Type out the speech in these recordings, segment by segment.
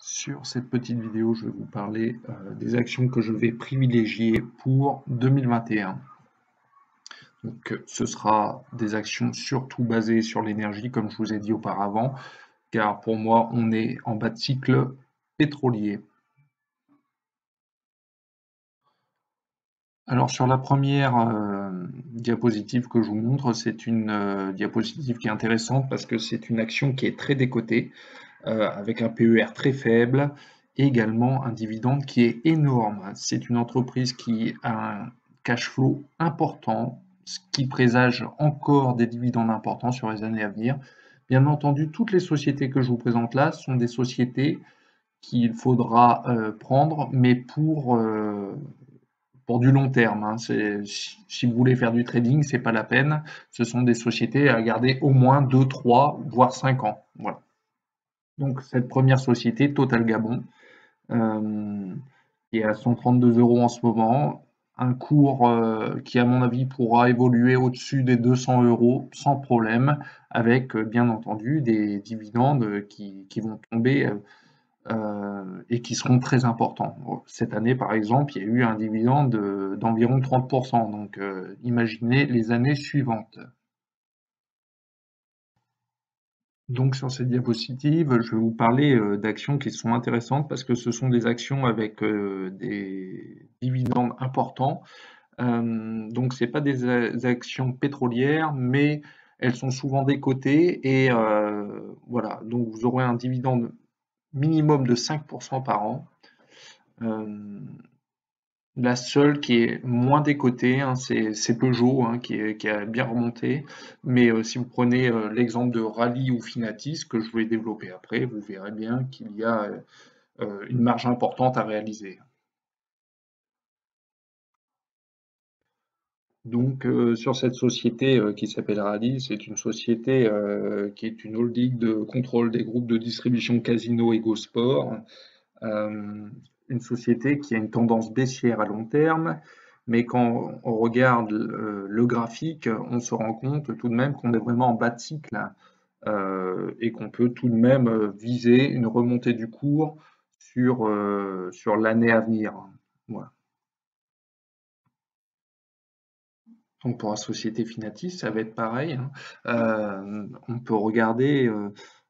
Sur cette petite vidéo, je vais vous parler des actions que je vais privilégier pour 2021. Donc, ce sera des actions surtout basées sur l'énergie, comme je vous ai dit auparavant, car pour moi, on est en bas de cycle pétrolier. Alors sur la première diapositive que je vous montre, c'est une diapositive qui est intéressante parce que c'est une action qui est très décotée, avec un PER très faible et également un dividende qui est énorme. C'est une entreprise qui a un cash flow important, ce qui présage encore des dividendes importants sur les années à venir. Bien entendu, toutes les sociétés que je vous présente là sont des sociétés qu'il faudra prendre, mais pour du long terme, hein. Si vous voulez faire du trading, c'est pas la peine. Ce sont des sociétés à garder au moins 2, 3, voire 5 ans. Voilà. Donc cette première société, Total Gabon, qui est à 132 € en ce moment, un cours qui, à mon avis, pourra évoluer au-dessus des 200 € sans problème, avec bien entendu des dividendes qui vont tomber et qui seront très importants. Cette année, par exemple, il y a eu un dividende d'environ 30%, donc imaginez les années suivantes. Donc sur cette diapositive, je vais vous parler d'actions qui sont intéressantes parce que ce sont des actions avec des dividendes importants. Donc c'est pas des actions pétrolières, mais elles sont souvent décotées et voilà. Donc vous aurez un dividende minimum de 5% par an. La seule qui est moins décotée, hein, c'est Peugeot, hein, qui a bien remonté. Mais si vous prenez l'exemple de Rallye ou Finatis, que je vais développer après, vous verrez bien qu'il y a une marge importante à réaliser. Donc sur cette société qui s'appelle Rallye, c'est une société qui est une holding de contrôle des groupes de distribution Casino et GoSport. Euh, une société qui a une tendance baissière à long terme, mais quand on regarde le graphique, on se rend compte tout de même qu'on est vraiment en bas de cycle et qu'on peut tout de même viser une remontée du cours sur l'année à venir. Voilà. Donc pour la société Finatis, ça va être pareil, hein. On peut regarder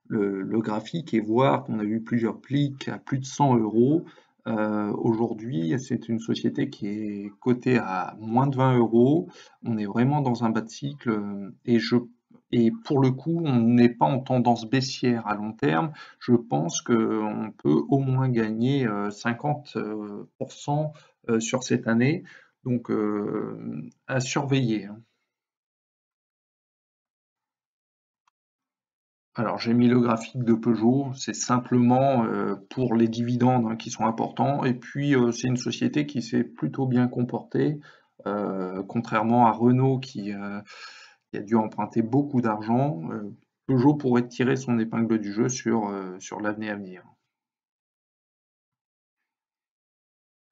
le graphique et voir qu'on a eu plusieurs pics à plus de 100 €. Aujourd'hui, c'est une société qui est cotée à moins de 20 €. On est vraiment dans un bas de cycle et pour le coup, on n'est pas en tendance baissière à long terme. Je pense qu'on peut au moins gagner 50% sur cette année. Donc, à surveiller, hein. Alors, j'ai mis le graphique de Peugeot, c'est simplement pour les dividendes hein, qui sont importants. Et puis, c'est une société qui s'est plutôt bien comportée, contrairement à Renault qui a dû emprunter beaucoup d'argent. Peugeot pourrait tirer son épingle du jeu sur l'année à venir.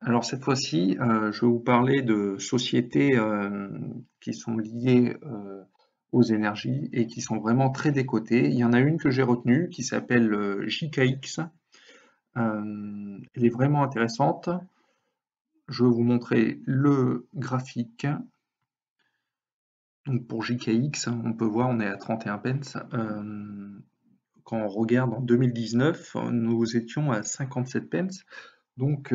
Alors cette fois-ci, je vais vous parler de sociétés qui sont liées aux énergies et qui sont vraiment très décotées. Il y en a une que j'ai retenue qui s'appelle JKX. Elle est vraiment intéressante. Je vais vous montrer le graphique. Donc pour JKX, on peut voir on est à 31 pence. Quand on regarde en 2019, nous étions à 57 pence. Donc,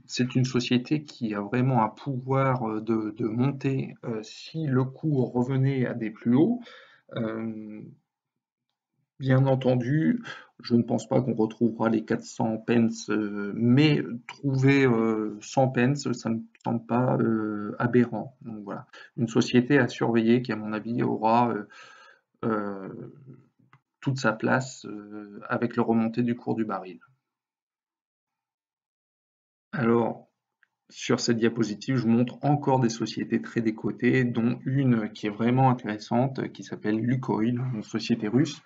c'est une société qui a vraiment un pouvoir de monter si le cours revenait à des plus hauts. Bien entendu, je ne pense pas qu'on retrouvera les 400 pence, mais trouver 100 pence, ça ne me semble pas aberrant. Donc voilà, une société à surveiller qui, à mon avis, aura euh, toute sa place avec le remontée du cours du baril. Alors, sur cette diapositive, je vous montre encore des sociétés très décotées, dont une qui est vraiment intéressante, qui s'appelle Lukoil, une société russe,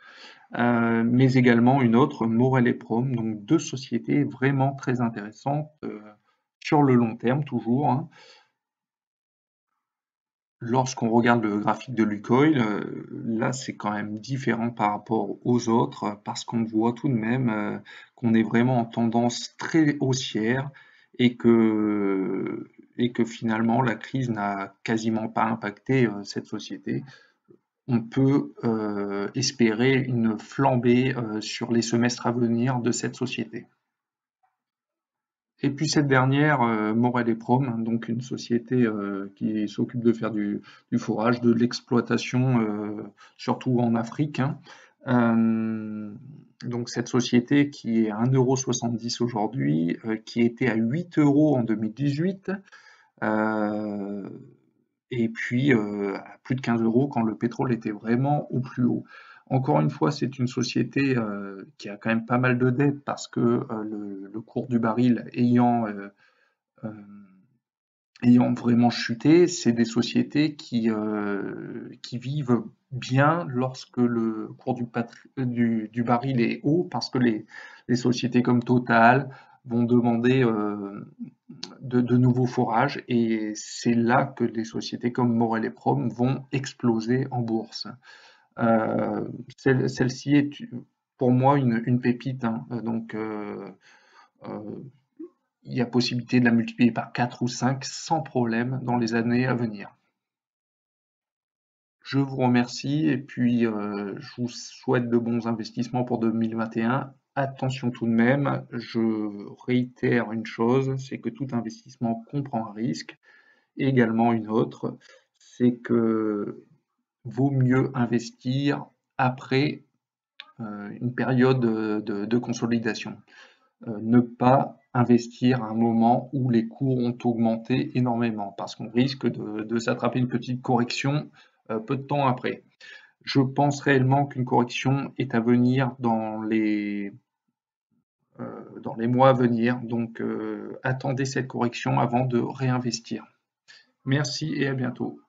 mais également une autre, Morel et Prom, donc deux sociétés vraiment très intéressantes sur le long terme toujours, hein. lorsqu'on regarde le graphique de Lukoil, là c'est quand même différent par rapport aux autres, parce qu'on voit tout de même qu'on est vraiment en tendance très haussière et que, et que finalement la crise n'a quasiment pas impacté cette société. On peut espérer une flambée sur les semestres à venir de cette société. Et puis cette dernière, Morel et Prom, donc une société qui s'occupe de faire du fourrage, de l'exploitation, surtout en Afrique, hein. Donc cette société qui est à 1,70 € aujourd'hui, qui était à 8 € en 2018, euh, et puis à plus de 15 € quand le pétrole était vraiment au plus haut. Encore une fois, c'est une société qui a quand même pas mal de dettes parce que le cours du baril euh, ayant vraiment chuté, c'est des sociétés qui vivent bien lorsque le cours du baril est haut parce que les sociétés comme Total vont demander de nouveaux forages et c'est là que des sociétés comme Morel et Prom vont exploser en bourse. Euh, Celle-ci est pour moi une pépite, hein. Donc euh, il y a possibilité de la multiplier par 4 ou 5 sans problème dans les années à venir. Je vous remercie et puis je vous souhaite de bons investissements pour 2021. Attention tout de même, je réitère une chose, c'est que tout investissement comprend un risque. Et également une autre, c'est que vaut mieux investir après une période de consolidation. Ne pas investir à un moment où les cours ont augmenté énormément, parce qu'on risque de s'attraper une petite correction peu de temps après. Je pense réellement qu'une correction est à venir dans les mois à venir, donc attendez cette correction avant de réinvestir. Merci et à bientôt.